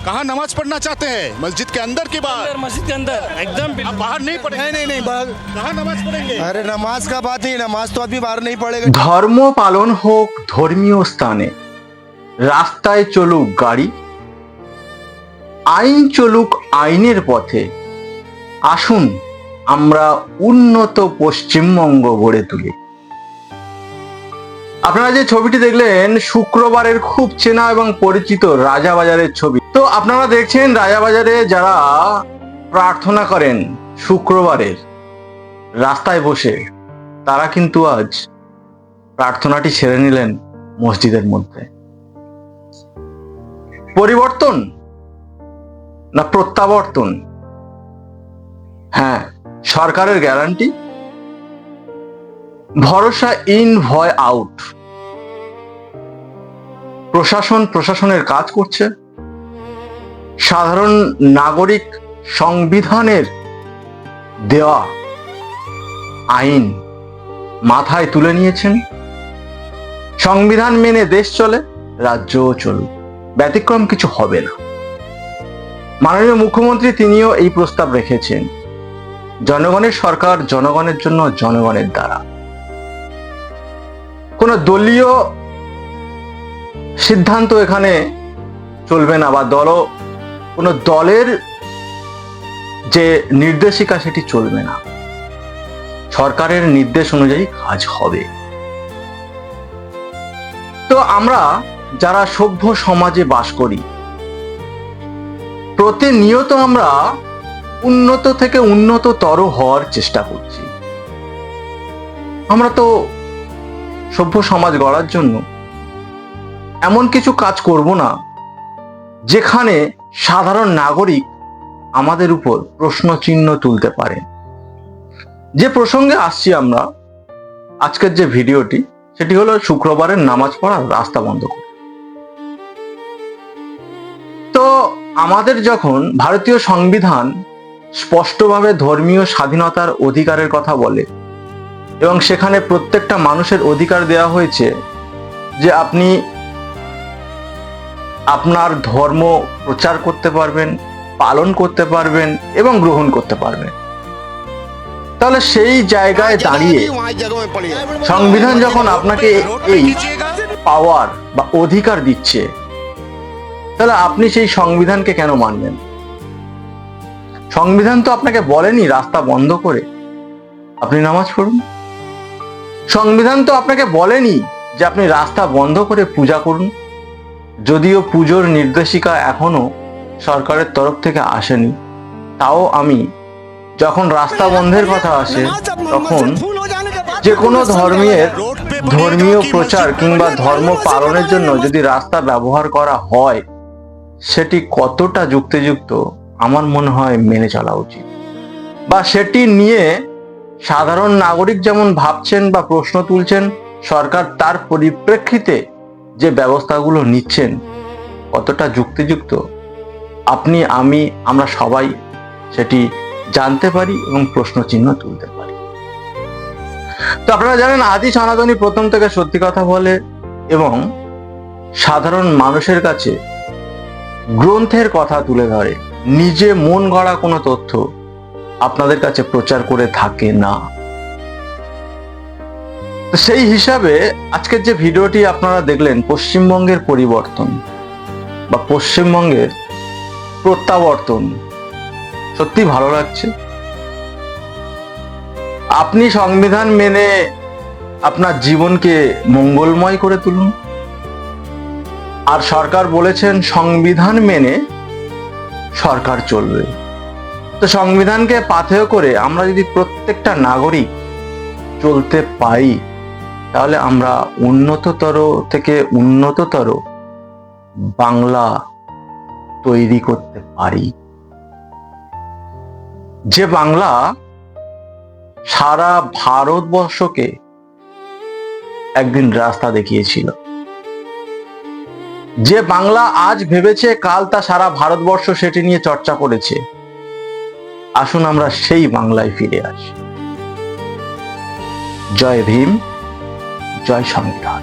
कहाँ नमाज पढ़ना चाहते हैं? मस्जिद के अंदर की बात? मस्जिद के अंदर एकदम आप बाहर नहीं पढ़ेंगे? नहीं बाहर कहाँ नमाज पढ़ेंगे? अरे नमाज का बात नहीं, नमाज तो आदमी बाहर नहीं पढ़ेगा। ধর্ম পালন হোক ধর্মীয় স্থানে, রাস্তায় চলুক গাড়ি, আইন চলুক আইনের পথে। আসুন আমরা উন্নত পশ্চিমবঙ্গ গড়ে তুলি। আপনারা যে ছবিটি দেখলেন শুক্রবারের খুব চেনা এবং পরিচিত রাজাবাজারের ছবি। তো আপনারা দেখছেন রাজাবাজারে যারা প্রার্থনা করেন শুক্রবারের রাস্তায় বসে, তারা কিন্তু আজ প্রার্থনাটি সেরে নিলেন মসজিদের মধ্যে। পরিবর্তন না প্রত্যাবর্তন? হ্যাঁ, সরকারের গ্যারান্টি, ভরসা ইন ভয় আউট। প্রশাসনের কাজ করছে, সাধারণ নাগরিক সংবিধানের দেওয়া আইন মাথায় তুলে নিয়েছেন। সংবিধান মেনে দেশ চলে, রাজ্যও চলুক, ব্যতিক্রম কিছু হবে না। মাননীয় মুখ্যমন্ত্রী তিনিও এই প্রস্তাব রেখেছেন, জনগণের সরকার, জনগণের জন্য, জনগণের দ্বারা। কোন দলীয় সিদ্ধান্ত এখানে চলবে না, বা কোন দলের যে নির্দেশিকা সেটি চলবে না। সরকারের নির্দেশ অনুযায়ী কাজ হবে। তো আমরা যারা সভ্য সমাজে বাস করি, প্রতিনিয়ত আমরা উন্নত থেকে উন্নততর হওয়ার চেষ্টা করছি। আমরা তো সভ্য সমাজ গড়ার জন্য এমন কিছু কাজ করব না যেখানে সাধারণ নাগরিক আমাদের উপর প্রশ্ন চিহ্ন তুলতে পারে। যে প্রসঙ্গে আসছি আমরা, আজকের যে ভিডিওটি, সেটি হলো শুক্রবারের নামাজ পড়ার রাস্তা বন্ধ করে। তো আমাদের যখন ভারতীয় সংবিধান স্পষ্টভাবে ধর্মীয় স্বাধীনতার অধিকারের কথা বলে, এবং সেখানে প্রত্যেকটা মানুষের অধিকার দেওয়া হয়েছে যে আপনি আপনার ধর্ম প্রচার করতে পারবেন, পালন করতে পারবেন এবং গ্রহণ করতে পারবেন, তাহলে সেই জায়গায় দাঁড়িয়ে সংবিধান যখন আপনাকে এই পাওয়ার বা অধিকার দিচ্ছে, তাহলে আপনি সেই সংবিধানকে কেন মানবেন? সংবিধান তো আপনাকে বলেনি রাস্তা বন্ধ করে আপনি নামাজ পড়ুন। সংবিধান তো আপনাকে বলেনি যে আপনি রাস্তা বন্ধ করে পূজা করুন। যদিও পুজোর নির্দেশিকা এখনো সরকারের তরফ থেকে আসেনি, তাও আমি যখন রাস্তা বন্ধের কথা আসে, তখন যে কোনো ধর্মীয় প্রচার কিংবা ধর্ম পালনের জন্য যদি রাস্তা ব্যবহার করা হয়, সেটি কতটা যুক্তিযুক্ত আমার মনে হয় মেনে চলা উচিত। বা সেটি নিয়ে সাধারণ নাগরিক যেমন ভাবছেন বা প্রশ্ন তুলছেন, সরকার তার পরিপ্রেক্ষিতে যে ব্যবস্থাগুলো নিচ্ছেন কতটা যুক্তিযুক্ত, আপনি, আমি, আমরা সবাই সেটি জানতে পারি এবং প্রশ্ন চিহ্ন তুলতে পারি। তো আপনারা জানেন, আদি সনাতনী প্রথম থেকে সত্যি কথা বলে এবং সাধারণ মানুষের কাছে গ্রন্থের কথা তুলে ধরে, নিজে মন গড়া কোনো তথ্য আপনাদের কাছে প্রচার করে থাকে না। তো সেই হিসাবে আজকের যে ভিডিওটি আপনারা দেখলেন, পশ্চিমবঙ্গের পরিবর্তন বা পশ্চিমবঙ্গের প্রত্যাবর্তন, সত্যি ভালো লাগছে। আপনি সংবিধান মেনে আপনার জীবনকে মঙ্গলময় করে তুলুন। আর সরকার বলেছেন সংবিধান মেনে সরকার চলবে। তো সংবিধানকে পাথেয় করে আমরা যদি প্রত্যেকটা নাগরিক চলতে পারি, তাহলে আমরা উন্নততর থেকে উন্নততর বাংলা তৈরি করতে পারি। যে বাংলা সারা ভারতবর্ষকে একদিন রাস্তা দেখিয়েছিল, যে বাংলা আজ ভেবেছে কাল তা সারা ভারতবর্ষ সেটি নিয়ে চর্চা করেছে। আসুন আমরা সেই বাংলায় ফিরে আসি। জয় ভীম, জয় সংবিধান।